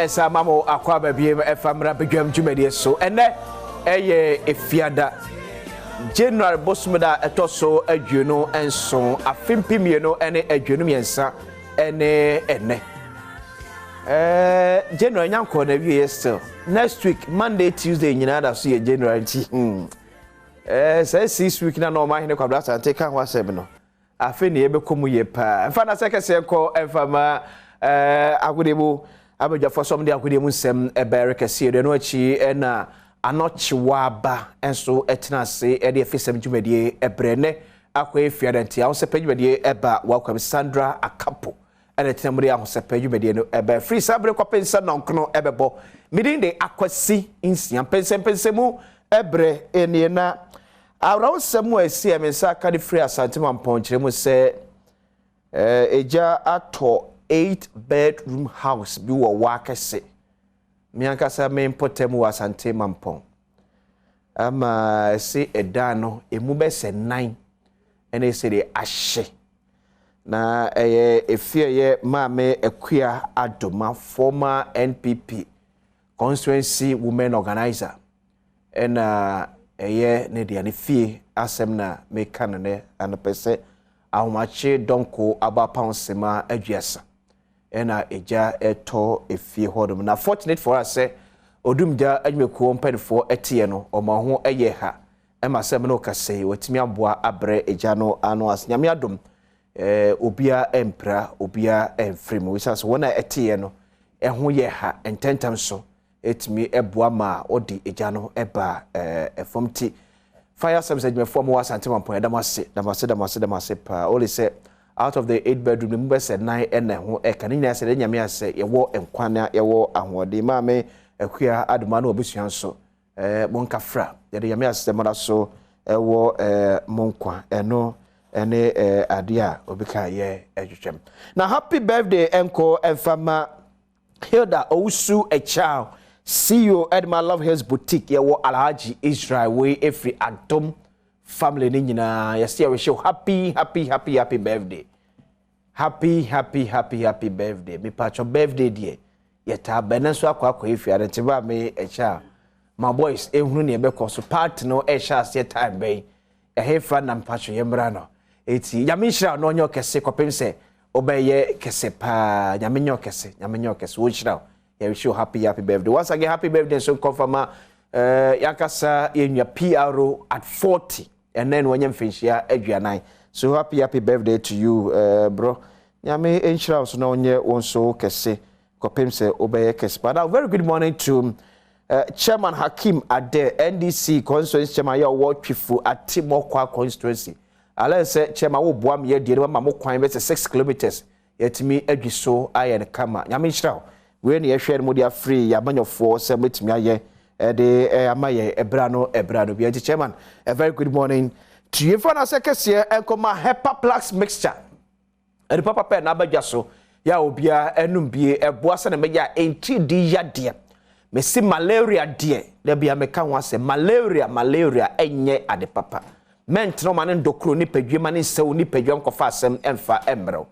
esa mamo akwa babiem efamra Badwam Jumedie so ene eye efiada January bosmeda etoso adwuno enso afimpimieno ene adwuno miensa ene January nyanko na wie still next week Monday Tuesday nyina da so ye January ti say 6 week na no ma hene kwabra sante kan wasem no afi ne yebekomu ye pa mfa na sekese ko efama agudebo abadwafo som de agudemu nsem ebere kese de no achi na anochiwa ba enso etenase e de efisem dwumadie ebrene akwa efiadanti awo sepa dwumadie eba welcome Sandra Akapo ene tenamuri awo sepa dwumadie no eba free sabre kwapensa nonkono ebebo midin de akwasi insia Mpensenpensemu ebre ene na awrawo semu esi emensa ka de free asante mampon kiremu se eja ato 8-bedroom house bi wo wakese miankasa me impotemu asante mampon ama se edano emu be se 9 ene se de ahye na efie ye maame ekua Adom former NPP constituency women organizer ena ne dia ne fie asem na me kanane anapese ahomache donko aba paunsema aduasa ena eja eto efie hodom na fortunate for us say odumja adwekuo mpanfo etie no omaho eye ha ema sem no kase watimi aboa abre eja no ano asnyame Adom obia empra obia enfrem we say so wona etie no eho ye ha ententam so etimi eboa ma odi eja no eba efomti fire service adwefo mo wasante mampon damase pa only say out of the 8-bedroom number said 9 ene ho kanina se de nyame ase yewo enkwana yewo ahode maame akua Adom na obusuan so monkafra de nyame ase mara so ewo monkwa eno ene adia obika ye edwetwem na happy birthday enko enfama Hilda Owusu Echao CEO Edma Love Hills Boutique yewo Alhaji Israel we every Adom family ni nyina yesi we show happy birthday happy birthday me pacho birthday die yeta benenso akwa efia ntiba me echa my boys ehunu ne ebekọ so part no esha se time be ehefra na mpacho yemra no eti nyamishra no onyo kese kopemse obeye kese pa nyamenyo kese wo shira ya show happy birthday once again happy birthday so confirm yakasa yenwa PRO at 40 and then when you finish ya aduanan so happy birthday to you bro nyame enshira so na onye wonso kese kopemse obeye kese but now very good morning to Chairman Hakim Ade NDC constituency chairman ya Wotwifu Atimokwa constituency ala say chairman wo boam ye die ma mo kwan be 6 kilometers yetimi adwiso aye kama nyame enshira we na ye hwe mo dia free ya banyofo se metimi aye de amaye ebrano bi chairman a very good morning to you for na sekese enkoma Hepaplax mixture e papa pe na badwa so ya obia enum bie eboa se na meya enti di yade mesi malaria de da bia meka ho ase malaria enye ade papa mentno mane ndokro ni padwema ne sew ni padwam kofa asem emfa emro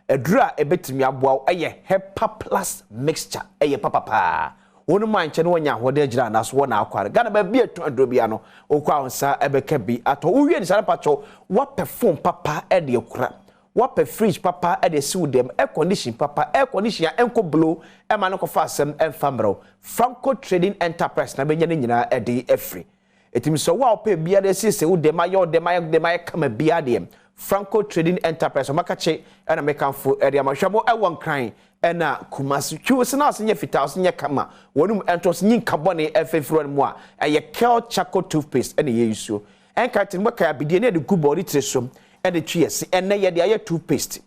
edura ebetimi aboa eye Hepaplax mixture eye papa wonu manche no nya hode agira na so na akware gana ba bi etu bia no okwa onsa ebeka bi ato uwie ni sare pacho wa perform papa e de kura wa per fridge papa e de siw dem air condition papa air condition ya enko blow e ma no ko fa asem enfamro Franco Trading Enterprise na benya nyina e de efri etimi so wa opa bia de sise wo dem ayo kama bia de Franco Trading Enterprise makache e na mekanfo e de amahwamo e won kran ena kumasi chuo na asenye fita asenye kama wonum entos nyin carbon efefro mu a eye kel charcoal toothpaste ena ye yusu enka tin maka abidie na de gubori tresom ena twi yesi ena ye de aye toothpaste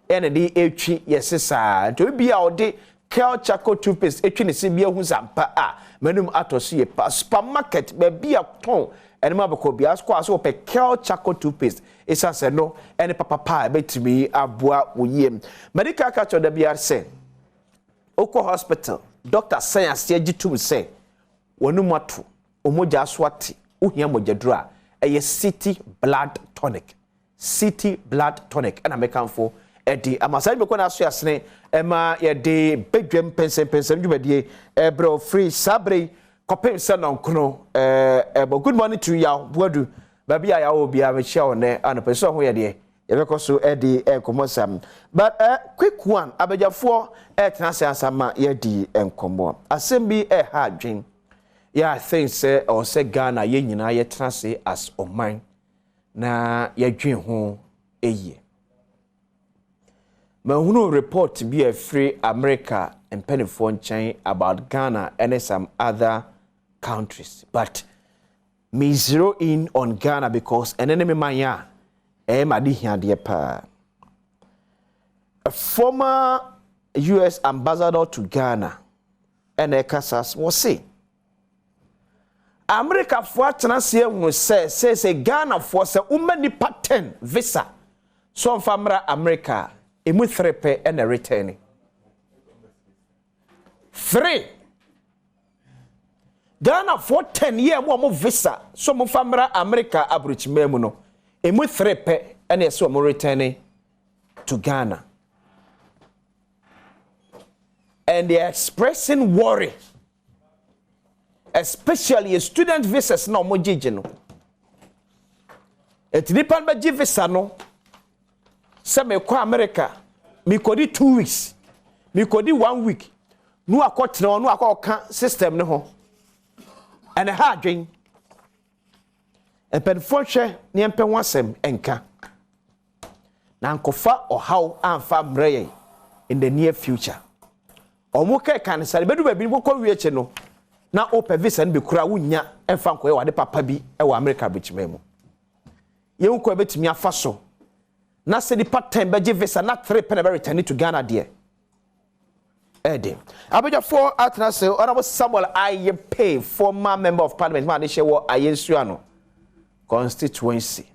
ena de etwi yesi saa to bia ode kel charcoal toothpaste etwi ne se bia hu zampa a manum atoso ye pa supermarket be bia ton ena ma bako bia asko aso pe kel charcoal toothpaste esa se no ene papa betimi aboa woyem medical catcher da bia se oko hospital doctor science ye gitum se wonu mato omoja aswate ohia mojadura eye city blood tonic ena mekanfo edi amasai be ko na so asene ema ye de Badwam Mpensenpensemu dwumadie bro free sabre kopem se nonkono good morning to you Boadu baby ya obi a me chia one anopeso ho ye de ye be ko so edi enkomosam but quick one abejafo tenase asama ye di enkomo asem bi ha adwen yeah I think say or say Ghana ye nyina ye tenase as oman na ye dwen ho eye Mahunu report be a free America and pennyfo nchen about Ghana and some other countries. But me zero in on Ghana because an enemy maya a former US ambassador to Ghana and a Casas was say America for Tanasia was say Ghana for say umani pattern visa so famra America emu 3 pe and a returning 3 Ghana for 10 year mo visa so mo famra America abroach memu no emu 3 pe and a so mo returning to Ghana and they are expressing worry especially a student visas na mo gege no etinipan ba gi visa no se me kwa America me kodi 2 weeks me kodi 1 week no akotena no akoka system ne ho and ha adwen empen fonhwe ne empen wasem enka na nkofa ohaw amfa mreye in the near future omuka kan sare bedu babi ko wieche no na open visa be kura wunya emfa nkoye wade papa bi e wa America bichimemu ye nko betimi afa so na se di part time beje visa na 3 pen be return to Ghana there Adom abeja for atrase honorable Samuel Ayepe former member of parliament man dey share wo ayensuano constituency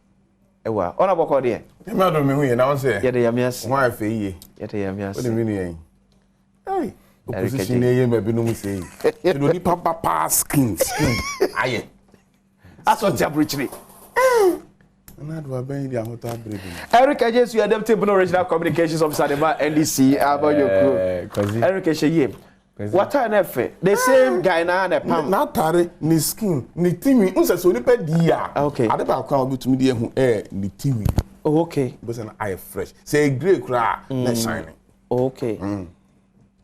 ewa honorable ko there me Adom me hu ye na won say ye dey yamias won afa ye dey yamias what do you mean hey opposition ye me bi no mu say you do ni papa skin aye aso tiabruchiri Eric Iddrisu, you are Deputy Regional Communications Officer at the NDC. About your crew. Eric Iddrisu, what an effort. The same guy now and a pam. Not tare, ni skin, ni timi. Unsa so ni pe dia. Okay. Ade ba kwa obi tumi dia hu ni timi. Oh, okay. But an eye fresh. Say grey cra, na shining. Okay.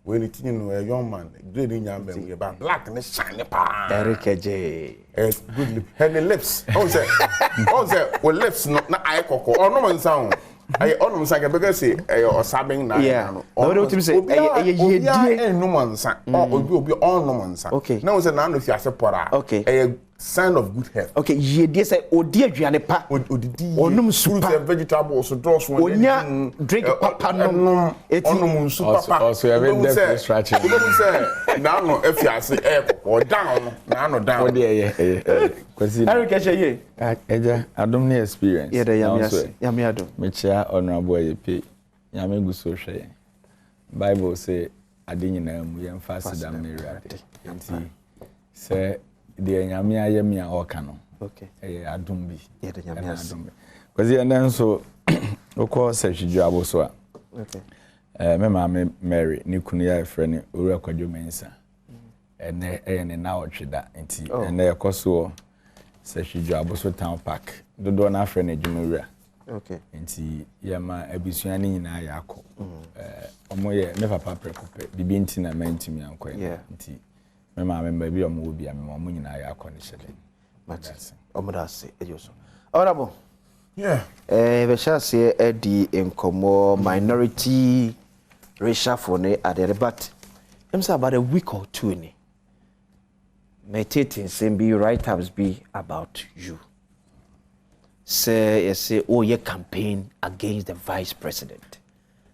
When it no a young man, grey ni nyambe we ba black na shine pa. Eric Iddrisu. Good lip. Her lips. Oh say with lips no na eye koko. Oh no man sound. I on man say because say o sabing na no. No what you say ye no man say. Oh obi on no man say. Okay. Now say na no fi asepora. Okay. Sign of good health. Okay, ye dey say odi aduane pa. Odidi. Onum super vegetables, draws one. Onya drink papa no. Onum super papa. Also you have death stretching. You don't say now no if you say or down, now no down. Oh yeah. Eric Iddrisu. Eja Adom ne experience. Yeah, yami Adom. Me chia honorable Ayepe. Yami gu so hwe. Bible say ade nyina mu ye mfa sidam na wiade. Nti say de nyame ayemi a oka no. Okay. Adom bi. Yeah, the nyame Adom. Because you then so okọ sehwiju aboso a. Okay. Me mama Mary ni kunu ya friend owura kwadwo mensa. Ene ne na otweda nti ene ekoso sehwiju aboso town park. Dodo na friend ejumura. Okay. Nti yema abisua ni nyina ya akọ. Omo ye me papa prekope bibi nti na mentimi anko nti me mama baby omo obi am omo nyina ya akọ ne hyede. Matis. Omo da se ejoso. Honorable. Yeah. We shall say the incomo minority racial for ne at the but I'm say about a week or two ni. Meditating same be write-ups be about you. Say oh your campaign against the vice president.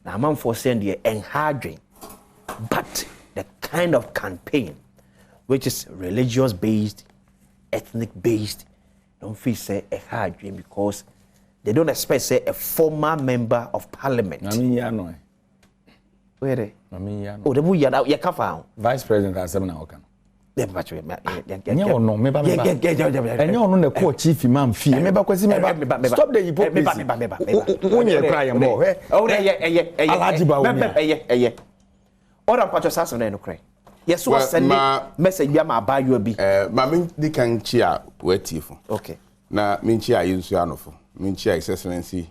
Now I'm for saying the encouraging, but the kind of campaign which is religious based, ethnic based, don't feel say a hard dream because they don't expect say a former member of parliament. I mean, yeah, no. Where they? I mean, yeah. Oh, the boy you kafa. Vice President has 7 hours. Enye ono meba. Enye ono ne ko chief imam fee. Meba kwesi meba. Stop the hypocrisy. Unye cry mo. Alhaji ba eye. Ora mpacho sasa na no cry. Yes, was send message bia ma abayo bi. Ma me di kan chi a watifu. Okay. Na me chi a yinsu anofo. Me chi a excellency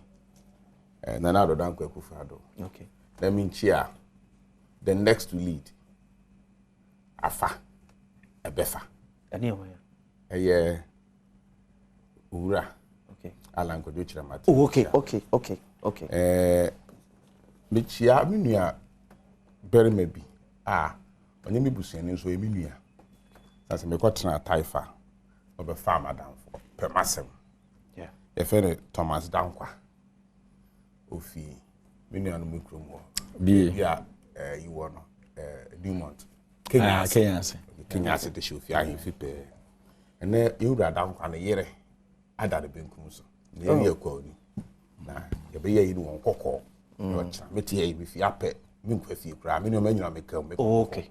na na do dan kwakufu ado. Okay. Na me chi a the next to lead. Afa. Ebefa. Ani o ya. Ura. Okay. Alan ko do chira mate. Oh, okay. Me chi a me nua very maybe. Onye mi busuani nso emi nua. Sase me kwatena Taifa. Obe farm adam for permasem. Yeah. E fe Thomas Dankwa. Ofi me nua no mukrom ho. Bi Ya you no Dumont. Kenya De shofi ahin fipe. Ene Ewura Dankwa na yere adade benkum so. Na yeye akwa ni. Na ye be ye ni won kokko. Yo cha meti ye bi fi apɛ me nkwa fie kra me no manyina me ka me. Okay.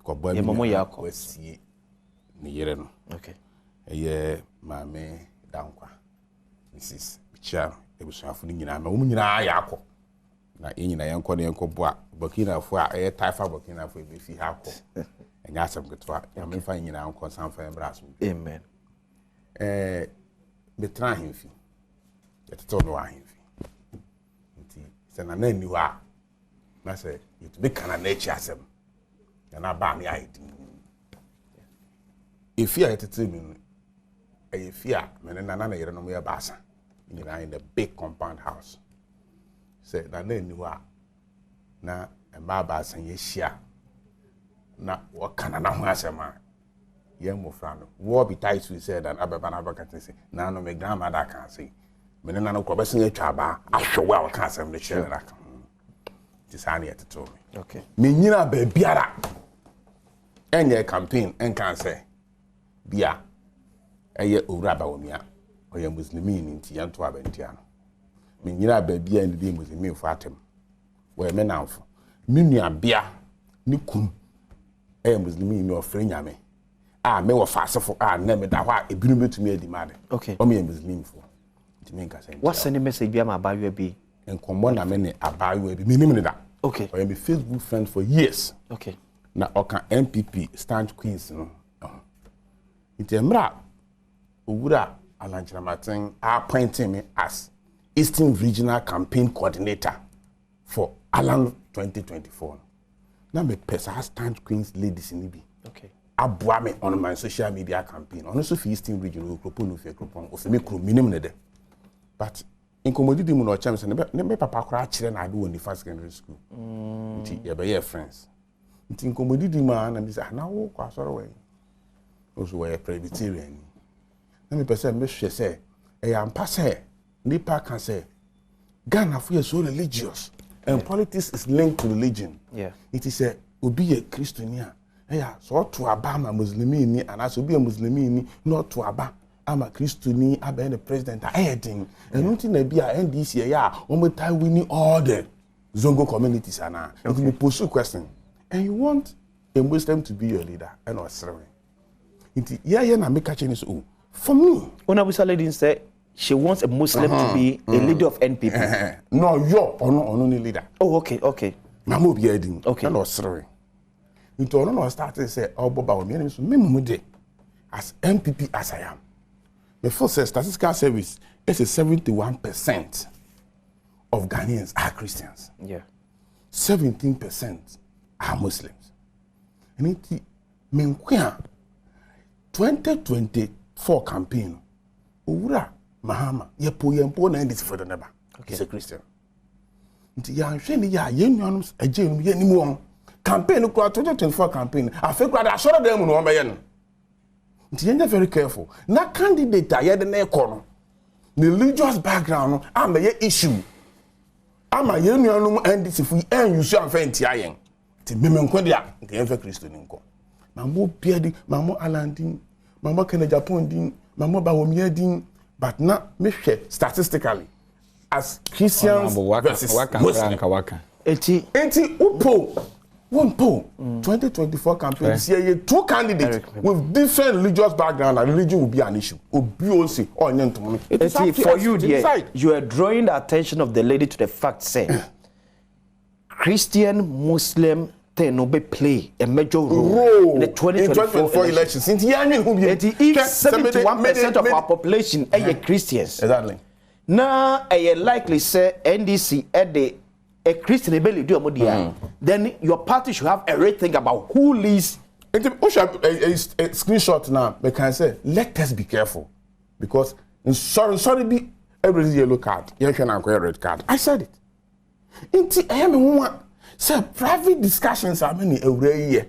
Ko ba mi momo ya ko wasie ni yere no. Okay. Eye maame Dankwa. Mrs. Bichar ebusuafo ni nyina ma wo nyina ya akɔ. Na nyina yenko ne yenko boa Burkina fo a Taifa Burkina fo be fi ha akɔ. Enya asem ketwa ya me fa nyina anko sanfa embraso. Amen. Me tra himfi. Yeteto no wa himfi. Nti se na nani wa na se it be kana na echi asem. Ya na ba me aidi. Efi a yetete mi no. Efi a me na na yere no mo ya baasa. Nyina in the big compound house. Say na nani wa na emba baasa ye hia. Na wakana na ho asema ye mofra no wo be tight we said and ababa na baka say na no me grandmother can say me na no ko besin atwa ba ahwe wa ka asem ne chere na ka ti sane eteto me. Okay. Me nyina ba biara enye campaign en kan say bia eye owura ba womia oye muslimi ni nti yanto abantia no me nyina ba bia ndi di muslimi fo atem wo me nanfo me nua bia ni kum muslimi ni ofre nyame me wo fasefo na me da hwa ebinu betumi adimade. Okay. O me muslim fo ntimi nka say what's the message bia ma abayo bi enkombo na me ne abayo bi minim ne da. Okay. I am a Facebook friend for years. Okay. Na oka MPP stand queens no itemra owura Alanchina Martin appointing me as Eastern Regional Campaign Coordinator for Alan 2024. Na me pesa stand queens ladies ni bi. Okay. Aboa me on my social media campaign. On so for Eastern Region we propose no fe propon o fe me kro minim ne de. But in commodity mu no chance ne me papa kra kire na ade woni first secondary school. Nti ye be ye friends. Nti in commodity ma na bi say na wo kwa soro we. Also we Presbyterian. Na me pesa me hwe say e ampa say nipa kan say Ghana for so religious. And politics is linked to religion. Yeah. It is a obi a Christiania. So to Abama Muslimi ni and as obi a Muslimi ni not to Aba. I'm a Christiani, I'm the president. And nothing be a NDC ya time winning all the Zongo communities and it will pursue question. And you want a Muslim to be your leader and not serving. Na make a change. For me, Ona Busa lady say she wants a Muslim to be a leader of NPP. No, you're only leader. Oh, okay. Mamu be heading. Okay. And sorry. Into no start to say, oh, Boba, me so me as MPP as I am. The first statistical service is 71% of Ghanaians are Christians. Yeah. 17% are Muslims. And it mean 2024 campaign. Ura Mahama, yempo na ndisi for the neighbor. Okay. He's a Christian. Nti ya hwe ni ya yenuanum agyenum ye nimu won. Campaign ko 2024 campaign. Afi kwa da soro dem no be ye no. Nti ye very careful. Na candidate a ye de na ekọ no. The religious background no am ye issue. Ama yenuanum ndisi fu en use am fa ntia yen. Nti memenko dia nke ye fa Kristo ni nko. Mamo piedi, mamo alandin, mamo kene Japan din, mamo bawomia din. But not me statistically as Christians versus Muslims. Eti upo one poll 2024 campaign see a two candidates with different religious background and religion will be an issue. Obviously, for you, dear, you are drawing the attention of the lady to the fact, say Christian Muslim thing will play a major role in the 2024 elections. If 71% of our population are Christians, exactly. Now, I likely say NDC at the a Christian ability do a then your party should have a rethink about who leads. A screenshot now, they can say, let us be careful. Because sorry, be every yellow card. You can have a red card. I said it. I am say private discussions are many every year.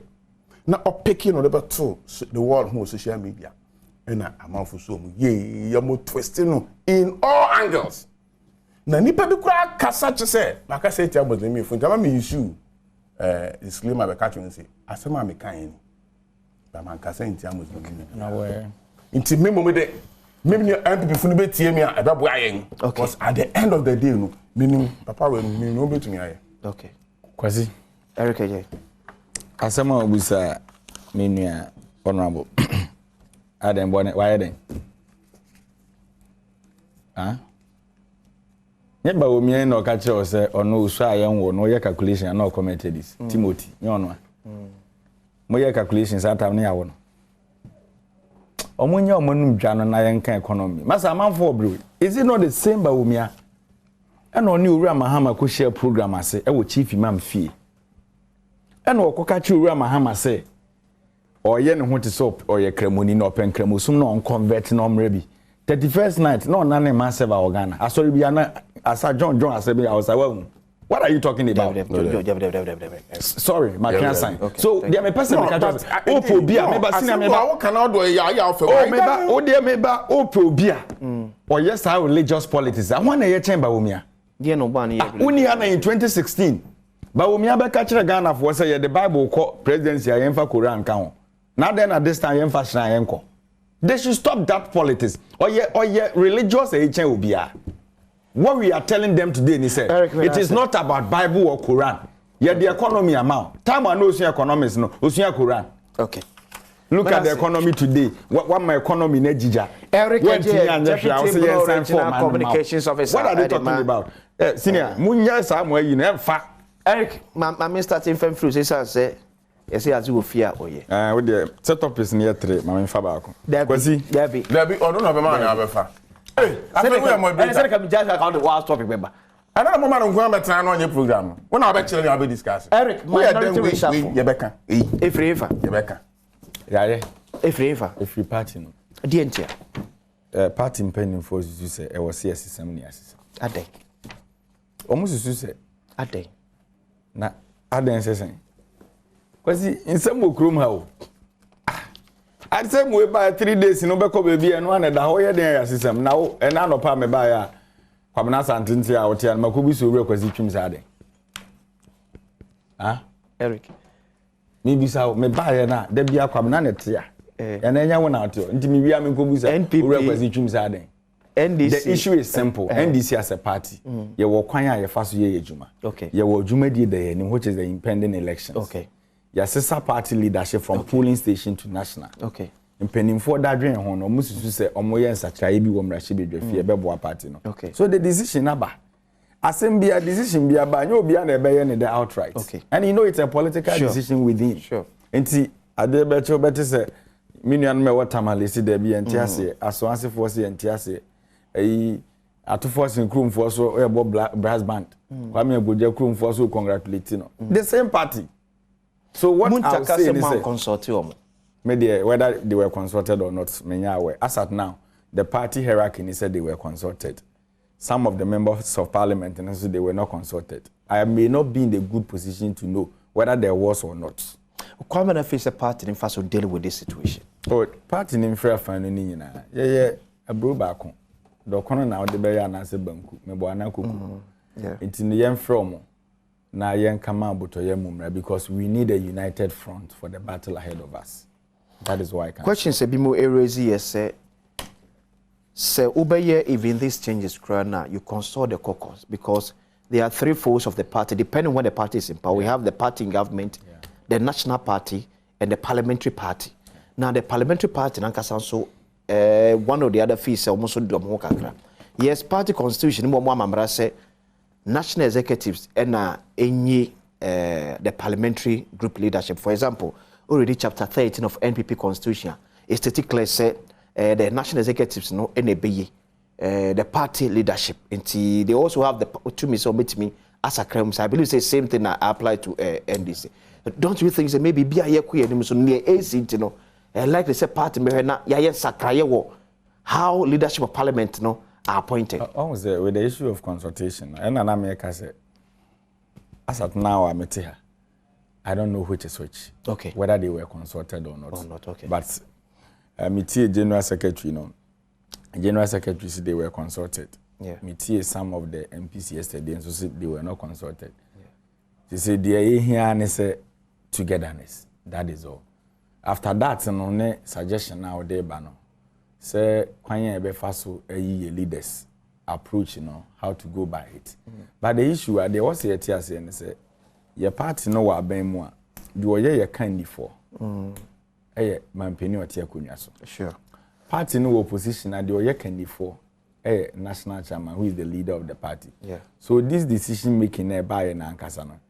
Now, picking on the two, the world who social media. And I'm off for some, you're twisting in all angles. Na nipa bi kura kasa che say maka say tia Muslim fun tama me issue disclaimer be catch me say asema me kan ni ba man kasa tia Muslim na we inti me mo me de me ni MPP fun be tie me a bo ayen because at the end of the day no meaning papa we me no betumi aye. Okay, Kwasi Eric J asema obusa me nua honorable Adom bone why den nye ba omi na oka kire o se ono usu ayen wo no ye calculation na commented this Timothy nye ono a mo ye calculations atam ne yawo no omonye omonum dwa no na ye nka economy masa amanfo obrewe is it not the same ba omi a na oni owura mahama ko share program ase e wo chief imam fie na okoka kire owura mahama se oye ne ho te so oye kremoni na open kremosum na on convert na omre bi 31st night no na ne massive organa asori bia na asa John asabi asawa. What are you talking about? Sorry, my can't sign. So there may person opo bia me ba senior me ba what can I do ya for oh me ba o dey me ba opo bia or yes how religious politics I want na chamber womia dey no ba na ye uni na in 2016 ba womia be ka kire Ghana for say the Bible call presidency yemfa Quran kan ho now then at this time yemfa shina yenko. They should stop that politics. Or religious obia. What we are telling them today, he said, it is not about Bible or Quran. Yet the economy amount. Time I know economics no, Quran. Okay. Look at the economy today. What my economy nejija. Eric Communications Officer. What are they talking about? Senior, munya somewhere you know fa. Eric, my starting from fruit say yes, as you fear, oh yeah. With the setup is near 3, my Fabaco. Debbie, or don't have a man, Abefa. Hey, I think we are more better. I just account the wild topic, remember. I don't know, man, I'm going to turn on your program. When I bet you, I'll be discussing. Eric, we are then with Rebecca. If Rebecca. Yeah, if you party, no. Dientia. Party Mpensenpensemu you say, I was here 7 years. A day. Almost you say, a day. Na, Adom says, because in some room how I said we buy 3 days in Obeko baby and one at the whole day system now and I no pa me buy kwamna santinti out here makubi so real kwasi twim sade Eric me bisa me buy na da bia kwamna netia and enya wona out nti me bia me kobu sa real kwasi twim sade. NDC. The issue is simple. NDC as a party, you will kwanya ye faso ye ejuma. Okay. You will juma di the which is the impending elections. Okay. Your sister party leadership from polling station to national. Okay. Impending for that dream hono musu say omoye nsakra bi wo mrahye bedwa fie bebo party no. Okay. So the decision aba. Assembly decision bi aba nya obi na ebe ye ne the outright. Okay. And you know it's a political decision within. Sure. Enti ade becho beti say minian me watermale si there bi enti ase aso asefo se enti ase atufo sin krumfo so ebo brass band kwame agoja krumfo so congratulate no the same party. So what Muntaka say is consortium media whether they were consulted or not menya aware as at now the party hierarchy said they were consulted. Some of the members of parliament and so they were not consulted. I may not be in the good position to know whether there was or not. Kwame na face a party in faso deal with this situation. Oh, party in fair fine ni nyina yeah a bro back the corner now the bear na se banku me bo ana kuku it's in the yen from na yen kama buto yen mumra because we need a united front for the battle ahead of us. That is why I can question say bimo erezi say ubeye even these changes now you consult the caucus because there are 3 folds of the party depending on when the party is in power. We have the party in government, the National Party and the Parliamentary Party. Now the Parliamentary Party nankasa so one of the other fees almost do mo kakra. Yes, party constitution mo amamra say national executives and any the parliamentary group leadership. For example, already chapter 13 of NPP constitution is statically say the national executives no NABE the party leadership. And they also have the to me so meet me as a crime. So I believe the same thing I apply to NDC. Don't you think that maybe be a year queer so near AC you know like they say party me na ya sakraye wo how leadership of parliament no are appointed. Almost with the issue of consultation and an America say as at now I'm at here. I don't know which is which. Okay. Whether they were consulted or not. Or not, okay. But me General Secretary, you know, General Secretary said they were consulted. Yeah. Me some of the MPs yesterday and so said they were not consulted. Yeah. They said they are here and they say togetherness. That is all. After that, no suggestion now there, bano. Say kwanya ebe faso leaders approach, you know, how to go by it. But the issue they also here to say and say your party no wa ben mu a do ye kind for. Man penny or tia kunya so. Sure. Party no opposition and do ye kind for national chairman who is the leader of the party. Yeah. So this decision making by na ankasa no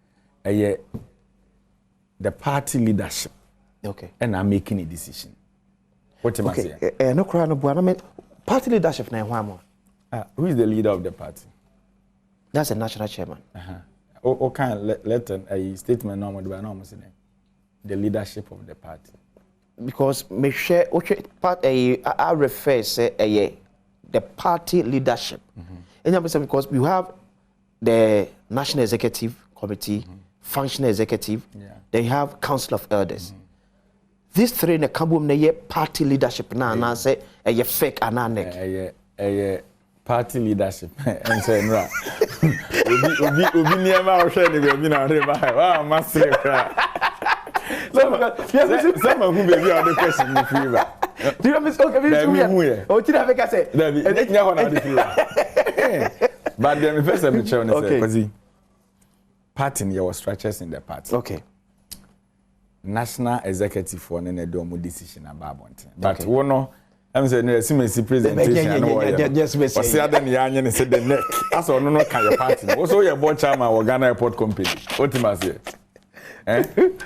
the party leadership. Okay. And I'm making a decision. What am I saying? No cry no I mean party leadership na hwamo. Who is the leader of the party? That's a national chairman. Okay, let a statement normal by normal saying the leadership of the party. Because me share part I refer say the party leadership. And because we have the National Executive Committee, Functional Executive, they have Council of Elders. These three in the Kambum na party leadership na say a fake ananek. Party leadership and say no. Obi never share the be na reba. Wow, massive cry. Some who baby on the question in fever. Do you miss okay? Oh, did I make say? But then first I'm trying to say because party your structures in the party. Okay. National executive for an Adom decision about it. But one no, I'm saying no, see presentation. Yes, we say. Or the Yanyan said the neck. That's all no kind of party. Also, your board chairman or Ghana Airport Company. What you must say.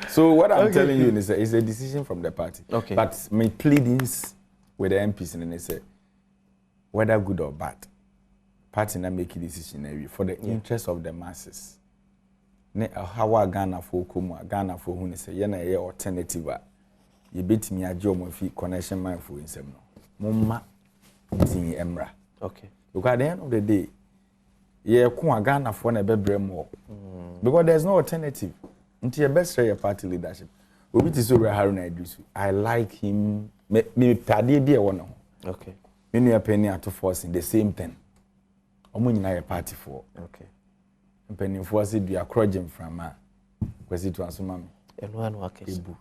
So what I'm telling you is a decision from the party. Okay. But my pleadings with the MPs and they say whether good or bad, party na make a decision for the interest of the masses. Ne how Ghana for come Ghana for who say na ye alternative ye betimi agye omo fi connection man for insem no momma tin emra. Okay. Because at the end of the day ye ko Ghana for na bebre mo because there's no alternative until your best your party leadership. Obi ti so Haruna Iddrisu, I like him me pade bi e wo no. Okay. Me no penny at force in the same thing omo nyina your party for. Okay. Mpenimfo ase dua krogem from a kwesi to asoma me eno anu akese ebu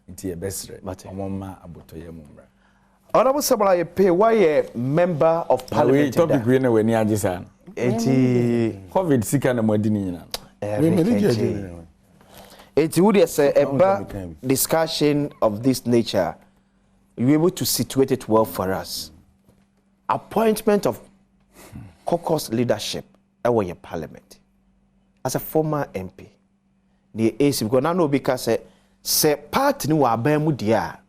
nti e besre omoma abotoye mumra honorable Sabala ye pay why member of parliament topic we na wani agisa enti covid sika na modi ni nyina enti would you say about discussion of this nature you able to situate it well for us appointment of caucus leadership at your parliament as a former MP, the AC because now no because say party ni wa ban mu dia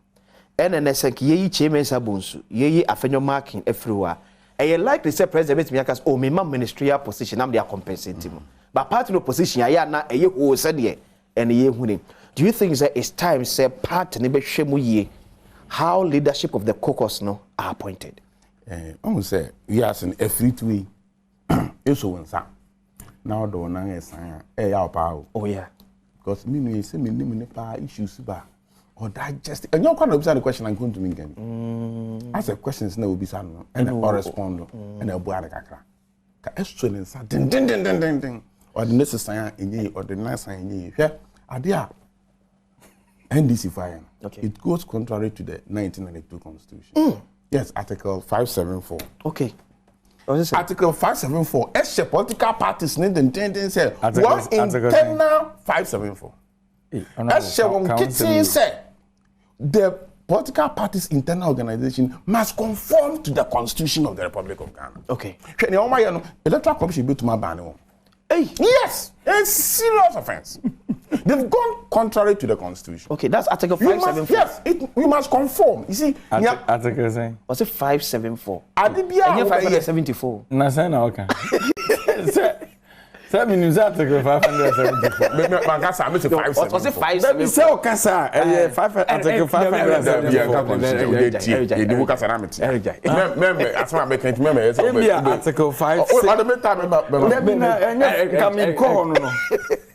NNS ki ye chairman sabunsu ye afenyo marking everywhere e like the say president me akas o me ministerial position am they compensate him but party no position ya na e ho say de and ye huni do you think that it's time say party ni be hwemu ye how leadership of the caucus no are appointed almost say we are in a free way eso wonsa now do na esan ya pa oh yeah because me say me nim pa issues ba or digest and you can observe the question I'm going to mean ask a questions na obi sa no and or respond and e boa kakra ka eso nsa din or the necessary enye or the nice enye hwe ade a NDC fire it goes contrary to the 1992 constitution yes article 574 okay Article 574. Political parties need the say what internal 574. The political parties' internal organization must conform to the Constitution of the Republic of Ghana. Okay. Electoral Commission be to my ban. Yes, a serious offense. They've gone contrary to the Constitution. Okay, that's Article 574. Yes, we must conform. You see, Article saying. Was it 574? Adibia 574. Na say na okay. Say me news Article 574. Me say 574. Was it 574? Me say okasa Article 574. You do okasa na me. Me asema me kan me yes. Article 574. Come call no.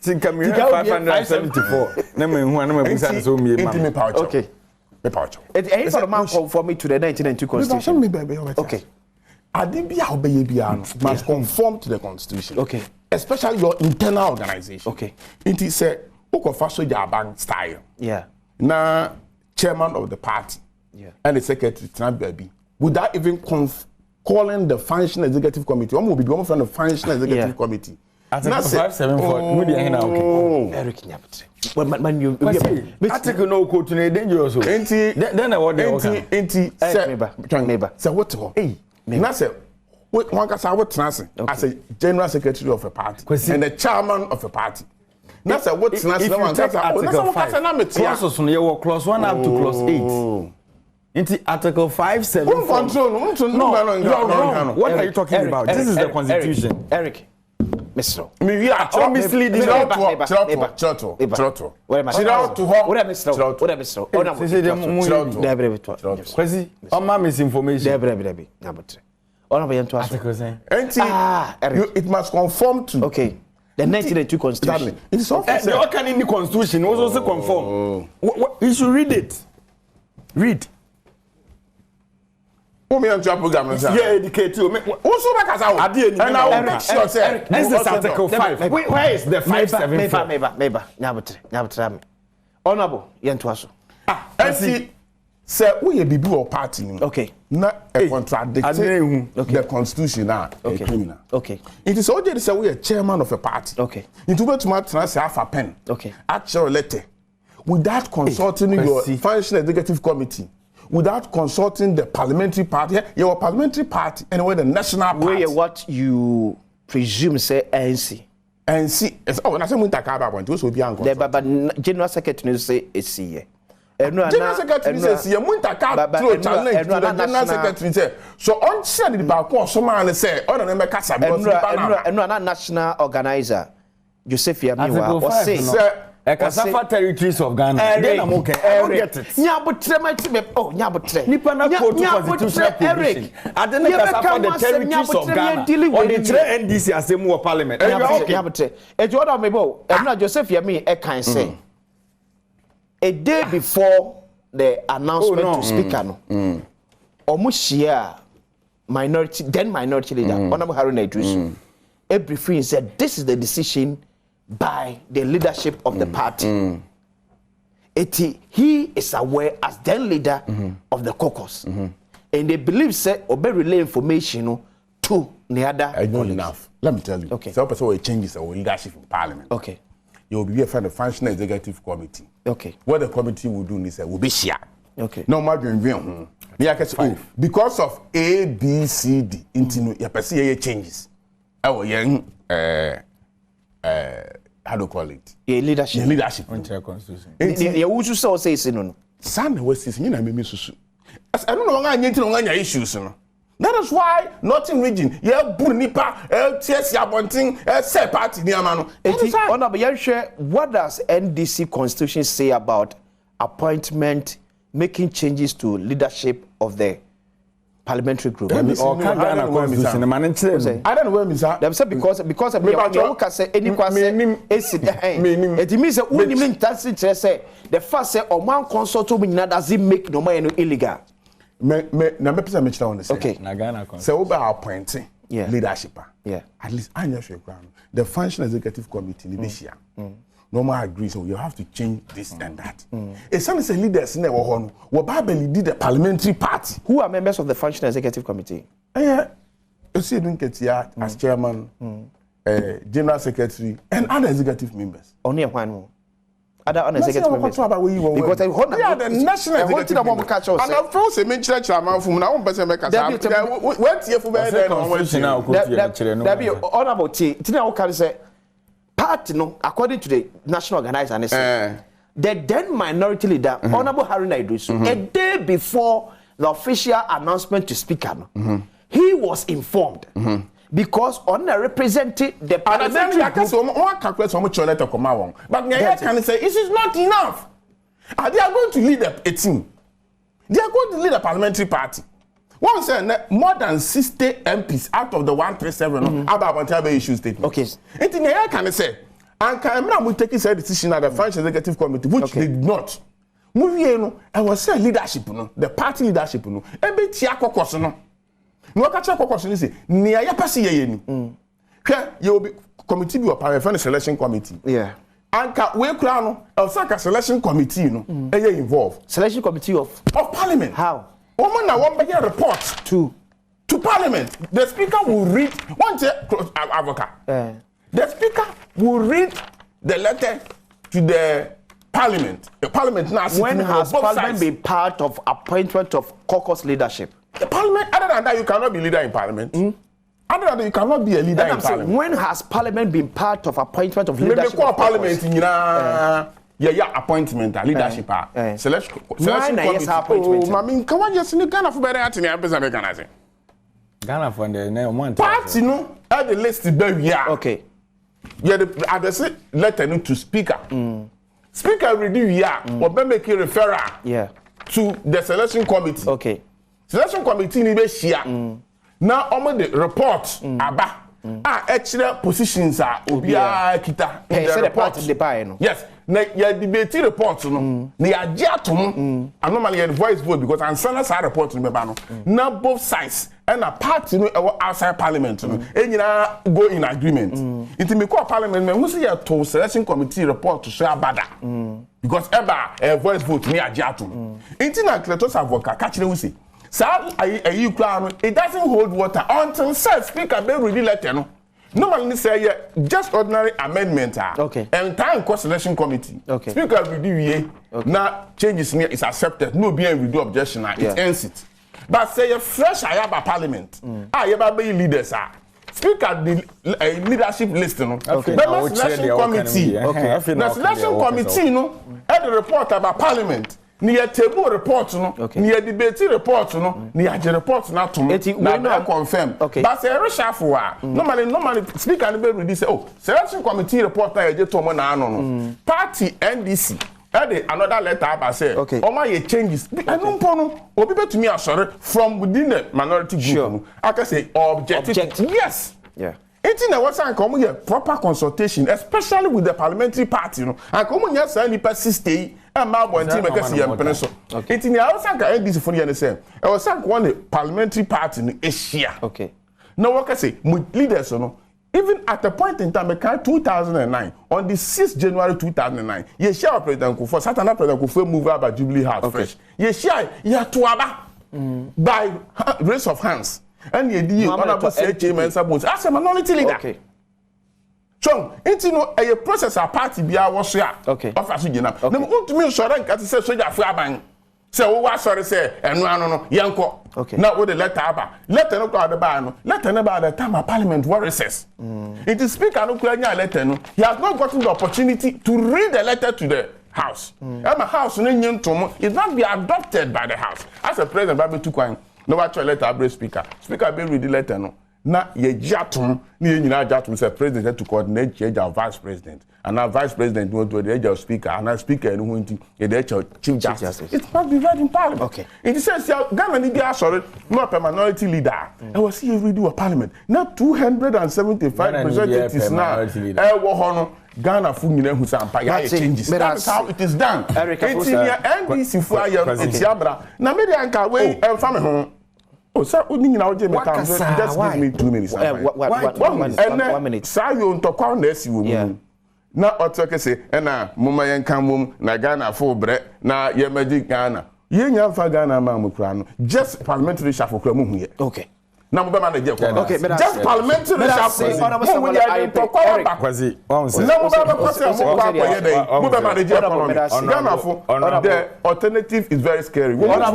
Think I'm 574. Na me hu na me bisa so me ma. Okay. Me pouch. It for the man conform me to the 1992 Constitution. Okay. Adibia obeye bia must conform to the Constitution. Okay. Especially your internal organization. Okay. It is a Okofa Soja Bank style. Yeah. Now, chairman of the party. Yeah. And the secretary, Baby. Without even calling the functional executive committee. One will be one from the functional executive committee. Article 574. Eric Nyapte. Well, man, you article no quote to dangerous. Then I want the neighbor. So what? Hey, now say one can say what as a general secretary of a party and the chairman of a party. Now say what if you take Article 5, clauses on your clause 1 up to clause 8. Into Article 574. No, what are you talking about? This is the Constitution. Eric. Mr. Me are misleading. It must conform to. Okay. The 1992 Constitution. It is often. What can in the Constitution also conform? You should read it. Read. Yeah, educate you. Also, and I will make sure say this is Article 5. Where is the 574? Honorable, Yentuaso. See, say we a bibu or party. Okay. Not a contradicting the Constitution. Okay. Criminal. Okay. It is already say we a chairman of a party. Okay. It will be to my half a pen. Okay. Actual letter without consulting your functional executive committee. Without consulting the parliamentary party, your parliamentary party, anyway, the national party. Where what you presume say ANC. ANC. Oh, and I say Muntaka Mubarak. Those will be uncle. But general secretary say it's here. General secretary says here Muntaka through challenge to the general secretary say. So on said the back some man say on the Kasa because not national organizer. Joseph Yamiwa or say. Kasafa territories of Ghana. Then I'm okay. I don't get it. Nyabutre my team. Oh, Nyabutre. Nipa na quote constitutional provision. I don't Kasafa the territories of Ghana. On the NDC Assembly of Parliament. Nyabutre. Ejo oda mebo. Emna Joseph Yami e kan say. A day before the announcement to speaker no. Omushia minority leader. Honorable Haruna Iddrisu. A briefing said this is the decision by the leadership of the party. He is aware as then leader of the Caucus. And they believe say obey relay information to the other. I know enough. Let me tell you. Okay. So person will change our leadership in Parliament. Okay. You will be a friend of functional executive committee. Okay. What the committee will do is will be share. Okay. No more than because of A, B, C, D. Into your person changes. Our young how do you call it? Leadership. Leadership. Constitution. You would say no. Some West is I don't know why I issues. That is why Northern region, Bunipa, TS Yabonting, say party near Mano. What does NDC Constitution say about appointment, making changes to leadership of the parliamentary group? I don't know where Mr. They say because of me, can say any question. It means that only that's say the first say or one consult does it make no money illegal. Okay. So we are appointing leadership. Yeah. At least I know the functional executive committee this year. Normal agree, so you have to change this and that. It's some say leaders in the Wababeli did the parliamentary party. Who are members of the functional executive committee? You see, as chairman, general secretary, and other executive members. Only one more. other executive members. Because they are the national executive members. And I feel say me church am from na one person make us. What here for be there no one. There be honorable T. Tina o can say party no according to the national organizer and the then minority leader Honorable Haruna Iddrisu a day before the official announcement to speaker he was informed because on representing the parliamentary group. But Nyaya can say this is not enough. They are going to lead a team. They are going to lead a parliamentary party. One said more than 60 MPs out of the 137 about whatever issue statement. Okay. And Nyaya can say, and Cameron will take his decision at the French Executive Committee, which they did not. I was saying leadership, the party leadership, and be Caucus. No Caucus is near your passy. You will be committee of parliamentary selection committee. Yeah. And we crown a selection committee, involved. Selection committee of parliament. How? Woman, I want to report to parliament. The speaker will read one advocate. The speaker will read the letter to the parliament. The parliament now. When has parliament been part of appointment of caucus leadership? The parliament, other than that, you cannot be leader in parliament. Other than that, you cannot be a leader in parliament. When has parliament been part of appointment of leadership? Maybe call parliament in appointment, leadership. Selection committee. Oh, I mean, come on, yes, you can't afford better than the Ghana for the name one. Party, no, at the list, okay. Yeah, the address letter to speaker. Speaker review or make a referral to the selection committee. Okay. Selection committee ni be share. Now all the report aba extra positions are obia kita in the report. Yes. Na ya debate report no. Na ya atom and normally the voice vote because answer sa report no be ba no. Now both sides and a party no outside parliament no. Enyina go in agreement. It me call parliament me who say to selection committee report to share abada. Because a voice vote ni atom. Intina Kletos avoka catch we say it doesn't hold water until said speaker be ready letter no. Normally say just ordinary amendment okay. And time cost selection committee. Okay. Speaker review now changes is accepted. No be any objection it ends it. But say fresh ayaba parliament. Ayaba be leaders Speaker the leadership list no. Okay. But selection committee. Okay. The selection committee no had the report about parliament. Near table report no, near debate report no, near the report na to na confirm. But say reshuffle normally speaker be ready say selection committee report na je to mo na no. Party NDC another letter about say my changes. No no obi betumi asore from within the minority group. I can say objective. Yes. Yeah. It's in a what's proper consultation, especially with the parliamentary party, and come yes, any persist. And my one team because you are pencil. It's in the outside this for the same. I was sank one parliamentary party in Asia. Okay. No, what can say, leaders or no. Even at the point in time, 2009, on the 6th January 2009, you share President Kufuor, Saturday President Kufuor move out by Jubilee House fresh. You share, you are to by raise of hands. And you honorable say chairman suppose as a minority leader. Okay. So, it's a process a party be our share. Okay. Of as you know. No, to me, so that say soldier for bang. So, what sorry say, and no, yanko. Okay. Now, with the letter about letter no go the ban, letter about the time of parliament war recess. It is speaker no clear letter no. He has not gotten the opportunity to read the letter to the house. And my house is not be adopted by the house. As a president, Bible to coin. No actual letter abri speaker. Speaker be read the letter no. Na ye jatum ni nyina jatum say president to coordinate change of vice president. And now vice president want to the speaker and now speaker no want the chief justice. It must be read in parliament. Okay. It says Ghana ni be sorry not a minority leader. I was here redo a parliament. Now 275 representatives now. Ghana fu nyina hu sampa changes. That's how it is done. It's in your NDC fu ayo etiabra. Na me dey anka we emfa me ho. Oh, sir, we need now just give me 2 minutes. 1 minute. Sir, you don't talk on this. Now, what I say, and Mumma and Camum, na Ghana full bread, na ye magic Ghana. Ye young for Ghana, Mamukrano, just parliamentary shuffle. Okay. na mo be manage okay, just parliamentary reshuffle mo dey prokwa back Kwasi on say na mo be person mo kwa akoye dey mo be manage economy Ghana for the alternative is very scary we want to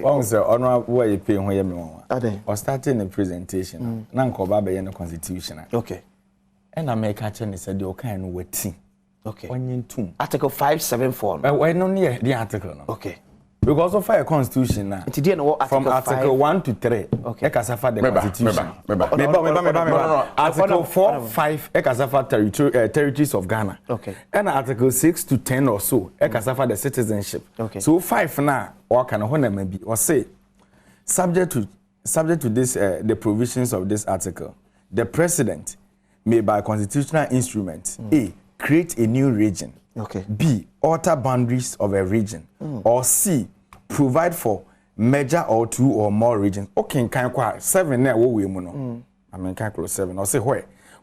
on say honorable why you pay ho ye me won or starting the presentation na nkoba be ye no constitutional okay and America chen say the kind no wati okay onyin tum article 574 why no near the article no okay because of a constitution now from article 1 to 3 okay ekasafa the constitution article 4 5 ekasafa territories of Ghana okay and article 6 to 10 or so ekasafa the citizenship okay so 5 now or can hona maybe or say subject to this the provisions of this article the president may by constitutional instrument A create a new region okay B alter boundaries of a region or C provide for merger or 2 or more regions okay kan kwa 7 na wo we mu no I mean kan close 7 or say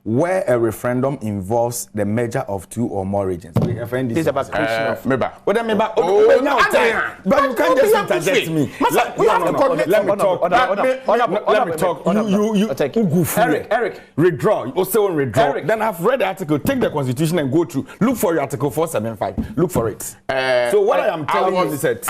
where a referendum involves the merger of 2 or more regions we defend this is about creation of meba but you can't just interject me let me talk you Eric withdraw you also withdraw Eric. Then I've read the article take the constitution and go through look for your article 475 look for it so what I am telling you is that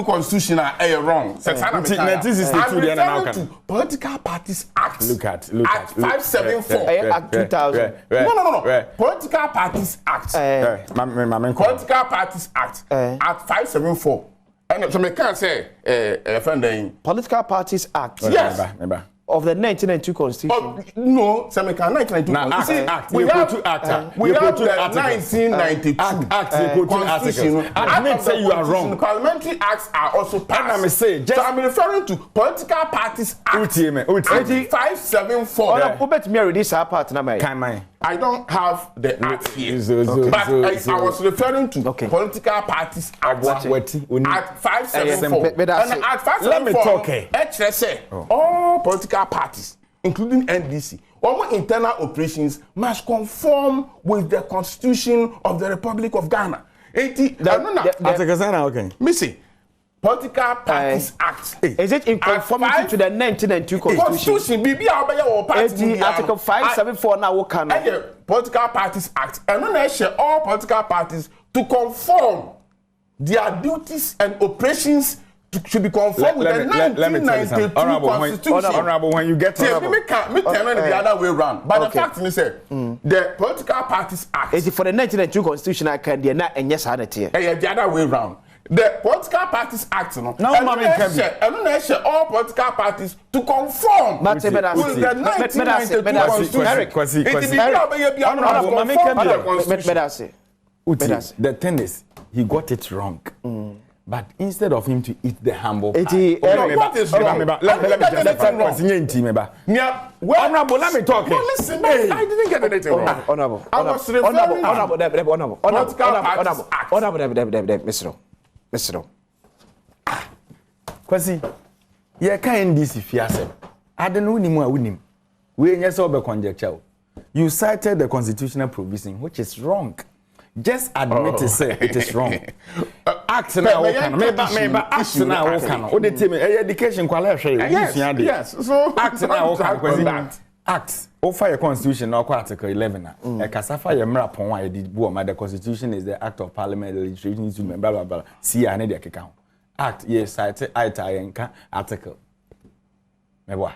constitutional wrong. 1962 the to Political Parties Act. Look at 574 Act 2000. No. Political Parties Act. Political Parties Act. Act 574. And so me can say friend Political Parties Act. Yes. Of the 1992 Constitution. No, Semeka 1992. We have the 1992 Constitution. I say you are wrong. Parliamentary acts are also passed. I say, so I'm referring to Political Parties Act 574. I don't have the act here, but I was referring to Political Parties Act 574. And at 574, let me talk. All political parties, including NDC, all internal operations must conform with the Constitution of the Republic of Ghana. Missy, Political Parties Act. Is it in conformity to the 1992 Constitution? Article 574 now can. Political Parties Act. And when I share all political parties to conform their duties and operations should be conformed with the 1992 Constitution. Honorable, when you get to me tell the other way around. But the fact is, the Political Parties Act. Is it for the 1992 Constitution? I can not and yes, I the other way around. The Political Parties Act, no, and all political parties to conform with the 1992 Constitution. The thing is, he got it wrong. But instead of him to eat the humble pie, what is wrong? Let me talk. No, listen, I didn't get anything wrong. Honorable. I was Honorable. Mr. Kwasi, ye ka NDC fiase. Ade no ni mu a wonim. We nyese obe conjecture. You cited the constitutional provision which is wrong. Just admit it is wrong. Act now can act now can. O de tell me education kwala hwe. Yes. So act now can act over your constitution now article 11 na e kasafa ye mra pon wa di bu o ma the constitution is the act of parliament legislation to blah blah blah see ane de keka ho act yes cite ayenka article mebwa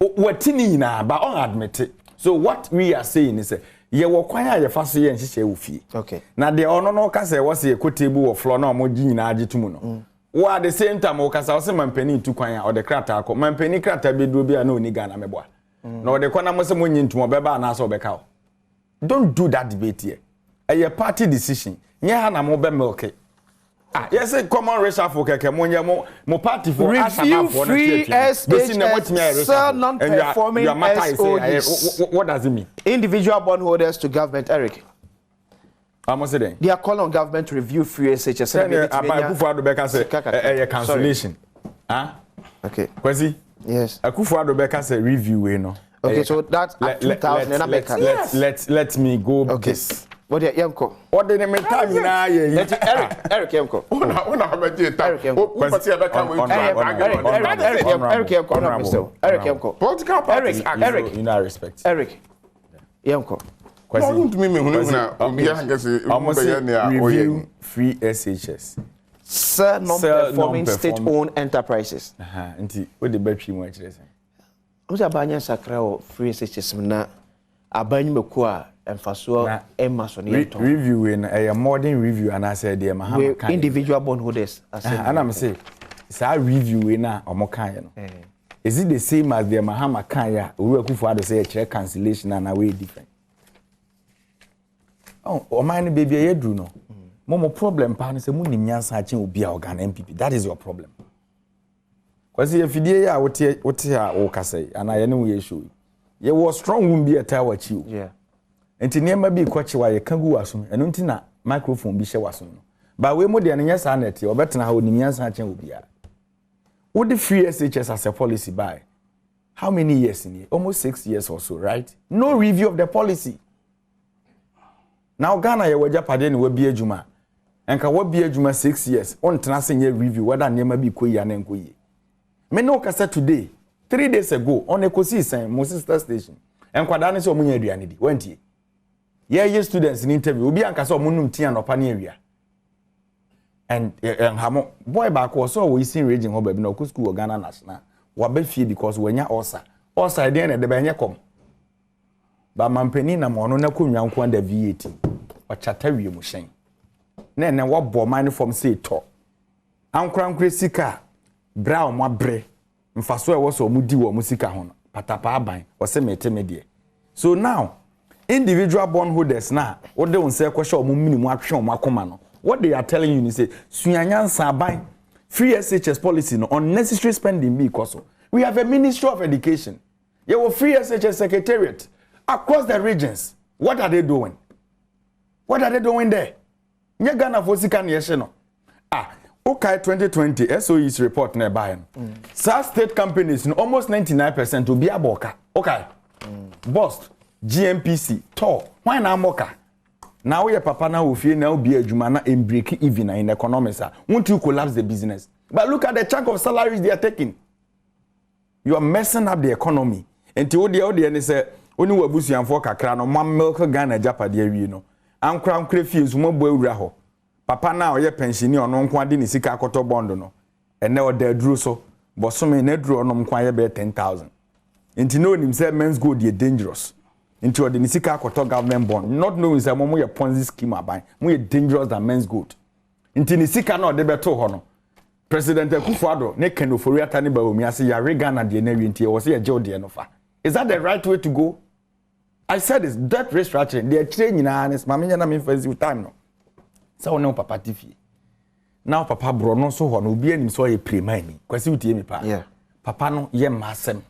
watini na ba on admit it. So what we are saying is ye wo kwan a ye fa so ye nhihye wo fie okay na de ono no ka say wo se kotebu wo flo na mo gi nyina agetumu no wo at the same time wo ka say wo se mampani tu kwan a o de krata akọ mampani krata be duro bi a na oni Ghana mebwa no de kwana mo se mo nyintu obeba na so obeka. Don't do that debate here. A party decision. Nya ha na mo be milk. Yes, common reshuffle keke mo nya mo party for review free SHS non-performing SODs. What does it mean? Individual bondholders to government, Eric. They are calling on government to review free SHS. Cancellation. Okay. Kwesi? Yes. Akufo-Addo Beka say review we no. Okay, so that's 2000 let me go okay. this. What the Yanko? What the name time na ye? Eric Yanko. Una have a time. Who pasi ebe come with Eric Yanko. Eric Yanko. Political parties. Eric. You know respect. Eric Yanko. No, to me huna obi a ngese review free SHS. Sir, non-performing state-owned enterprises. Nti what the battery mo akire say. Who's a banyan sakra or free SHS na abanyi meko a emfaso emaso ne to. Review in a modern review and I said there Mahama kan. Individual bondholders. And I'm say say review na omo kan no. Is it the same as the Mahama kan ya we Akufo-Addo say a check cancellation and away different? Oh, o man baby e do no. Momo problem pa no say mu nim nyansa achen obi a organ MPP. That is your problem. Kwasi ye fidie ya wote a wo kasai ana ye ne wo ye show. Ye was strong won bi eta wa chi o. Yeah. Enti niema bi kwachi wa ye kangu wasom. Eno nti na microphone bi hye wasom no. Ba we mo de ne nyasa na tie obetena ha onim nyansa achen obi a. Wo the free SHS as a policy by how many years in here? Almost 6 years or so, right? No review of the policy. Now Ghana ye waja pade ni we bi adwuma. Enka we bi adwuma 6 years. On tena se nye review whether niema bi koyi ana nkoyi. Me no kasa today 3 days ago on Ekosi Sen mo sister station. Enkwada ne se omunya aduane di. Wantie. Ye students in interview obi anka se omunum tia no pa ne awia. And hamo boy back was so we seen raging hobe no ku school Ghana national. Wa be fie because wanya osa. Osa dey na de be nye kom. Ba mampani na mo no na konwa nko under VAT. O chata wie mu hyen. Na wo bo man from say to. Ankran sika bra o mo bre. Mfaso e wo so mu di wo mu sika ho no. Patapa aban o se metemedie. So now individual bondholders na wo de won say kwhye o mu minimum atwe o mo akoma no. What they are telling you is say suyanyansa aban free SHS policy no unnecessary spending because we have a Ministry of Education. You have a free SHS secretariat across the regions. What are they doing? What are they doing there? Nye Ghana for sika na no. Okay 2020 SOE's report na buy no. South state companies no almost 99% to be aboka. Okay. Bost, GMPC, TOR, why na moka? Now your papa now will feel now be a jumana and break even in economics. Won't you collapse the business? But look at the chunk of salaries they are taking. You are messing up the economy. And to the audience say, only we busi and for kakra no man milk Ghana japa de wi no. Am crown crayfish mo boy wura ho. Papa now your pension on no kwandi ni sika akoto bond no. And now the drew so, but so me ne drew no kwanya be 10,000. Into know him say men's good ye dangerous. Into the Nisika Koto government bond, not knowing that Momo a Ponzi scheme by more dangerous than men's good. Into Nisika no de beto hono. President Akufo-Addo, ne kendo for ya tani ba omi ase ya Reagan and the Navy was a Joe de Nofa. Is that the right way to go? I said it's debt restructuring. They are training honest, mammy na me with time no. So no papa tifi. Now papa brono so hono be anim so ye pre-mine. Kwasi utie me pa. Yeah. Papa no ye masem.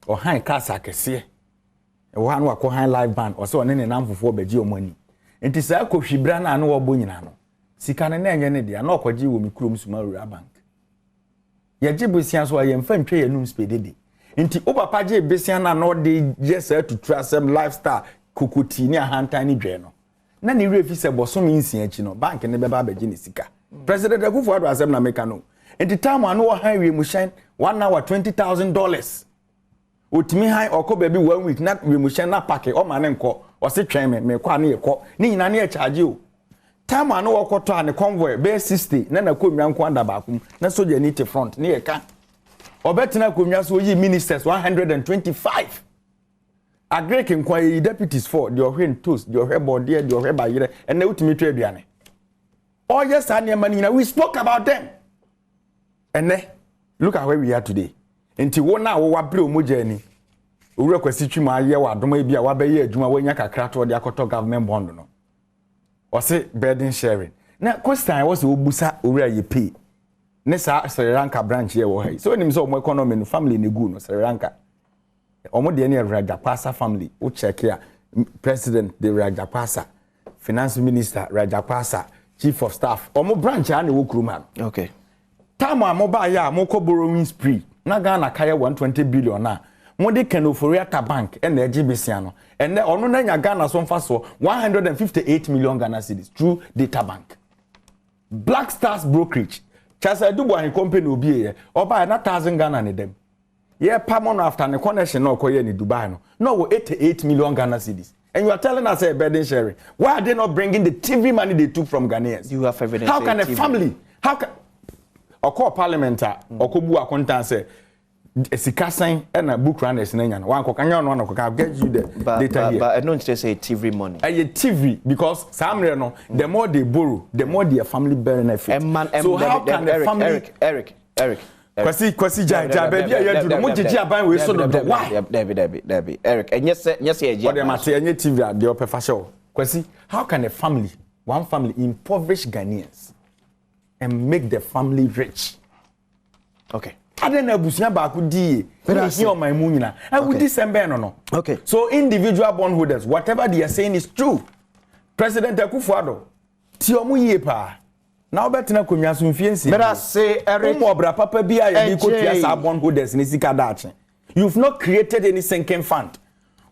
O han kasa kese. One wa ko high live band or so ne namfofo baji omani enti sa ko hwibra na no wo bo nyina no sika ne na enye ne dia na okwaji wo mi kurom suma rura bank ye jibusia so ye mfa ntwe yanum spedede enti o papa je besia na no de just to trust them lifestyle kukuti ni ahantan ni dwe no na ne refi se boso mi nsia chi no bank ne beba baji ne sika president Akufo-Addo asem na meka no enti time anu wo han wi mu shine 1 hour $20,000 Otimi high oko baby 1 week na remuhye na pake o ma ne nko o se twen me kwa na yeko ni nyina na e charge o time anu okoto ane convoy be 60 na komwa nko anda baakum na soja ni te front na yeka obetina komwa so yi ministers 125 agrek nko yi deputies for the ohwe toast the ohwe body the ohwe bayire and na utimi twa aduane oh yes ane ma nyina we spoke about them and look at where we are today. Enti wo na wo wabre omoja ni owura kwasi twima aye wa adoma bia wa beye adwuma wanya kakra to de akoto government bond no o se burden sharing na question was obusa owura ye pay ne sa Sri Lanka branch ye wo hai so nim so omo economy no family ne gu no Sri Lanka omo de ne Rajapaksa family wo check ya president de Rajapaksa finance minister Rajapaksa chief of staff omo branch ane wo kuruma okay time amoba ya mo ko borrowing spree na Ghana kaya 120 billion na Modi Kenoforiata Bank and the GBC and the Onunanya Ghana so far so 158 million Ghana cedis through data bank. Black Stars Brokerage. Chasa Dubo and company will be here. Or buy 1,000 Ghana in them. Yeah, Pamon after the connection no Koye in Dubai. No, 88 million Ghana cedis. And you are telling us a burden sharing. Why are they not bringing the TV money they took from Ghanaians? You have evidence. How can a family, how can a core parliamentar or Kobu accountant say a sikasan and a book runners in England? One can get you the data here. But I don't just say TV money. A TV because some the more they borrow, the more their family benefit. So how can the family? Eric. Kwasi ja baby ya duro mo gigi aban we so do why Debbie Eric and yes ye for them say any TV the opefa show Kwasi how can a family one family impoverish Ghanaians and make the family rich? Okay, aden abusuya ba ku di here on my moon na I would December no. Okay, so individual bondholders whatever they are saying is true. President Akufo-Addo ti omu yie pa. Now better konwa so mfiensi. But I say Eric Obra papa bia ya di kotua sa bondholders ni sika dache. You've not created any sinking fund.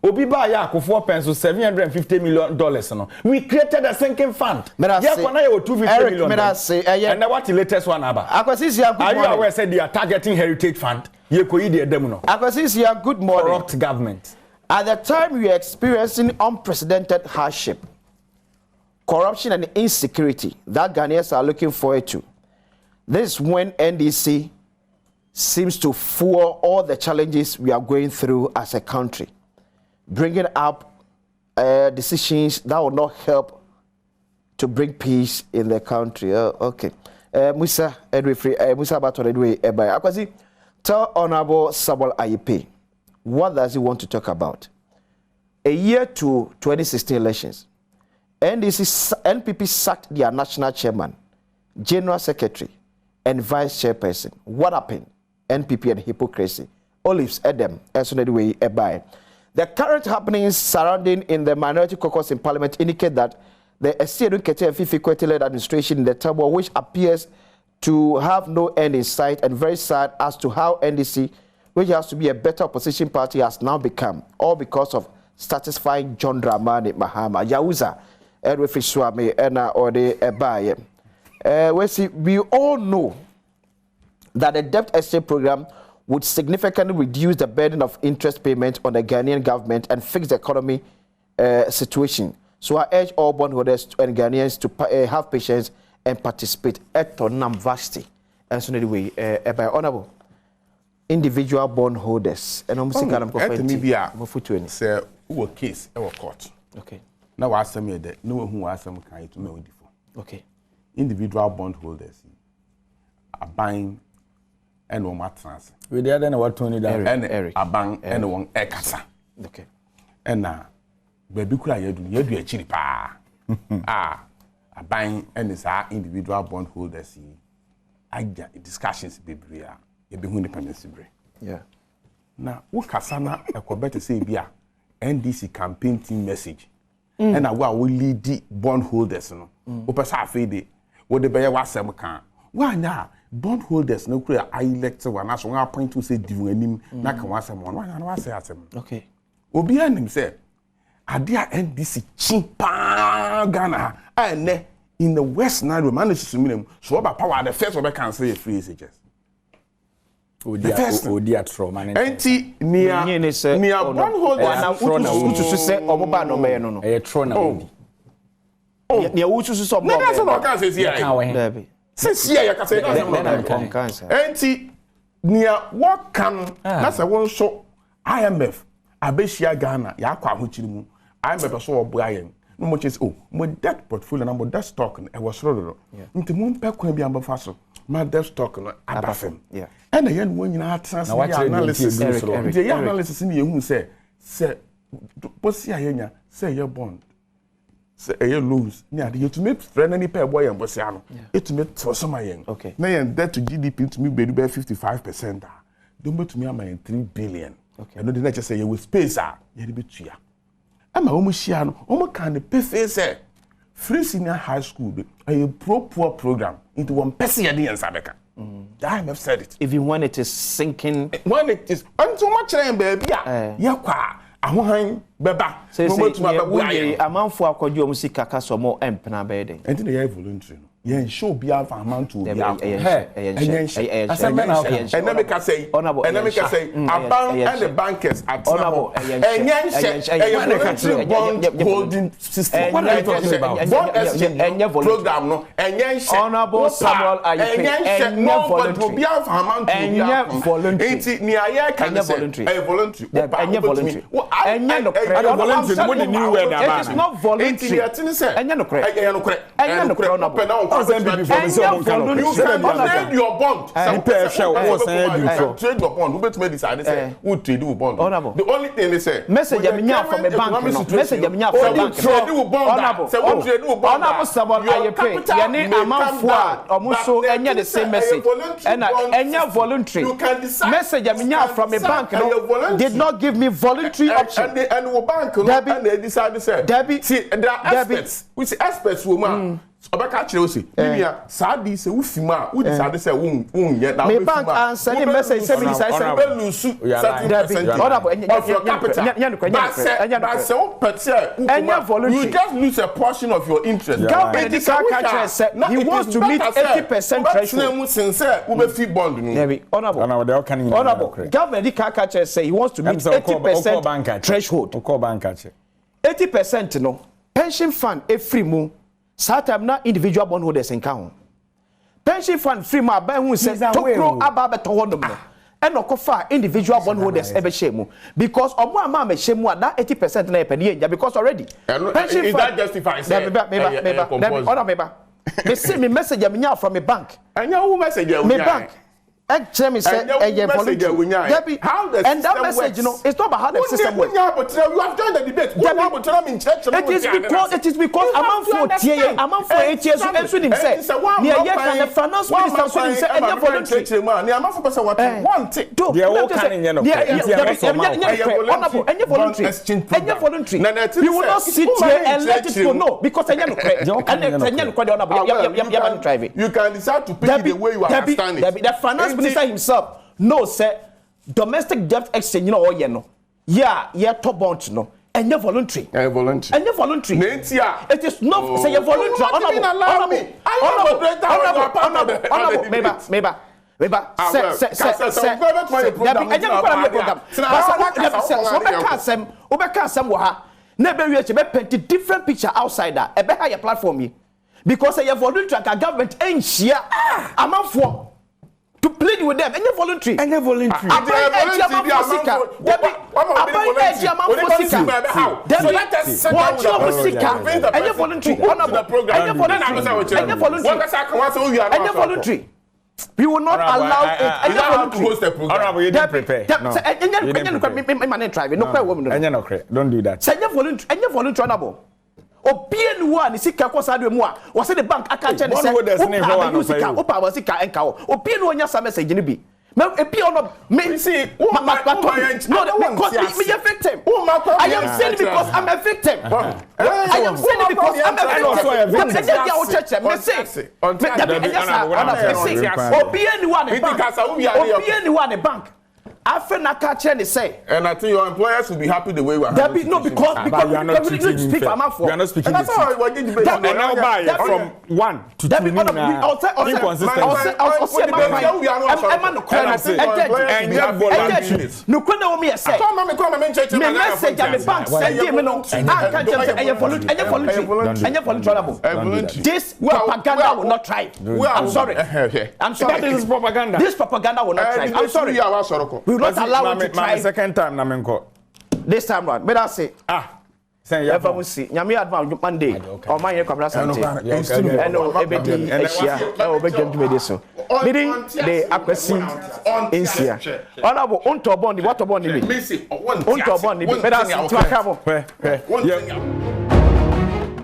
Obi ba ya Akufo pencil $750 million no. We created a sinking fund. Yeah, kwana ya 250 million. But I say and what the latest one aba? Akwasisi ya good morning. Are you aware said they are targeting heritage fund? Ye ko yi de dem no. Akwasisi ya good morning. Corrupt government. At the time we are experiencing unprecedented hardship, corruption and insecurity that Ghanaians are looking forward to. This is when NDC seems to fuel all the challenges we are going through as a country, bringing up decisions that will not help to bring peace in the country. Okay. Musa Batonedwe Ebai. Akwasi, tell Honorable Samuel Ayipe, what does he want to talk about? A year to 2016 elections, NPP sacked their national chairman, general secretary, and vice chairperson. What happened? NPP and hypocrisy. Olives, Adom, Esonedwe, Ebai. The current happenings surrounding in the minority caucus in parliament indicate that the Esiedun Kete and Fifi-Kwete-led administration in the turmoil, which appears to have no end in sight, and very sad as to how NDC, which has to be a better opposition party, has now become, all because of satisfying John Dramani Mahama. Yauza. We all know that the debt exchange program would significantly reduce the burden of interest payment on the Ghanaian government and fix the economy situation. So I urge all bondholders and Ghanaians to have patience and participate. Etonam vasti. And so anyway, by honorable individual bondholders and almost say who case our court. Okay. Now I say me that no who are some kind to know before. Okay. Individual bondholders are buying and one matrans. We the other what Tony that and Eric are buying and one ekasa. Okay. And now baby kura yedu a chiri pa. Ah, a buying and is our individual bondholders. I get discussions baby you be independence bre. Yeah. Now what kasana e better say bia NDC campaign team message. And I will lead the bondholders no. Opesa afede what the bear was some can. Why now bondholders no create I elect one as one point to say divunim na kan was some one. Why na say asem. Okay. Obi anim say adia NDC chimpa Ghana and in the West Nile manage to minimum so about power the first one can say free messages. The first trauma. Enti near bondholders to say omoba no me no. E trona. Oh. Near wutu so no that's what can say here. Since here you can say that's enti near what can that's a one so IMF abeshia Ghana ya kwa ahochiri mu IMF so oboayen no mo chese mo debt portfolio na mo debt stock e was roro nti mo mpe kwa bi ambafa so my debt stock no abafem and the yen won nyina atras analysis the analysis ni ehun say posi ayenya say your bond say your loans ni ade you to make friend any pay boy embosi ano it to make for some yen na yen debt to GDP to me be 55% don't to me am 3 billion and no the next say you with space you be tua ama omo hia no omo kan the pay say free senior high school a pro-poor program into one person ya dey ansabeka The IMF said it. Even when it is sinking. When it is until much baby, yeah, ahohan beba. Say we amanfo akwadwo mu sika kaso mo empna be den. Enti na voluntary. Yeah, show be have amount to be have. Enamika say, and the bankers at bond holding system. What are you talking about? Bond exchange program no. Honorable Samuel Ayepe. Nobody will be have amount to be voluntary. Enti ni aye can voluntary. Voluntary. It is not voluntary. You can trade your bond. Trade your bond. Who bet me decide say who trade your bond. The only thing they say message from a bank. Message from a bank. Trade your bond. Say who trade your bond. Honorable Samuel Ayepe. Yani amount for omuso enye the same message. And enye voluntary. Message from a bank did not give me voluntary option. And the bank and they decide to say see there are aspects which aspects woman Obaka Chelsea. Bibia, Sadi say Ufima, who decided say won yet now. Me bank answer the message say me decide say lose of your capital. You just lose a portion of your interest. Government he wants to meet 80% threshold. Honorable. Government he say he wants to meet 80% threshold. 80% no. Pension fund free mu. Satam na individual bondholders in count. Pension fund free ma buy who say tokro aba beto hodom no. E no kofa individual bondholders ebe shemu because omo ama me shemu that 80% na epedi enja because already pension fund that justifies meba me see me message me nya from a bank and who message me bank actually me say how the and that message you know it's not about how the system works. You have joined the debate. It is because amount for tie amount for HS so enso nim say near ye can the finance minister so nim say enye voluntary near amount for person what want it they all can enye no enye voluntary you will not sit here and let it go no because enye no correct you can decide to pick the way you are standing the finance minister himself no say domestic debt exchange you know all no yeah top bond no and you're voluntary it is not say you're voluntary different picture outside that a better platform because you're voluntary government ain't share amount for to plead with them, and you're voluntary. And you're voluntary. So let us watch your Sika. And you're voluntary. And you're voluntary. We will not allow it. And you're voluntary. Honorable, you didn't prepare. Don't do that. And you're voluntary. And you're voluntary. Honorable. Opien one sika kosa de mu a wo se the bank aka che ne se opa wa sika enka wo opien one nya message ni bi me epi ono me see no because me a victim I am saying because I'm a victim I am saying because I'm a victim me say opien one bank after na catch any say and I think your employers will be happy the way we are no because we are not speaking we are not speaking that's how we did debate now buy from 1 to 2 inconsistent no kwenda wo me say me message am bank send me no this propaganda will not try I'm sorry that is propaganda this propaganda will not try I'm sorry we will not allow it to try. My second time na menko. This time round, but I say say ya ever see. Nyame advance Monday. O man here kwabra sante. And ebedi ehia. E obegem dum dey so. Meeting the akwasi insia. Honorable unto bond, what bond ni? Unto bond ni. But I say to akamo.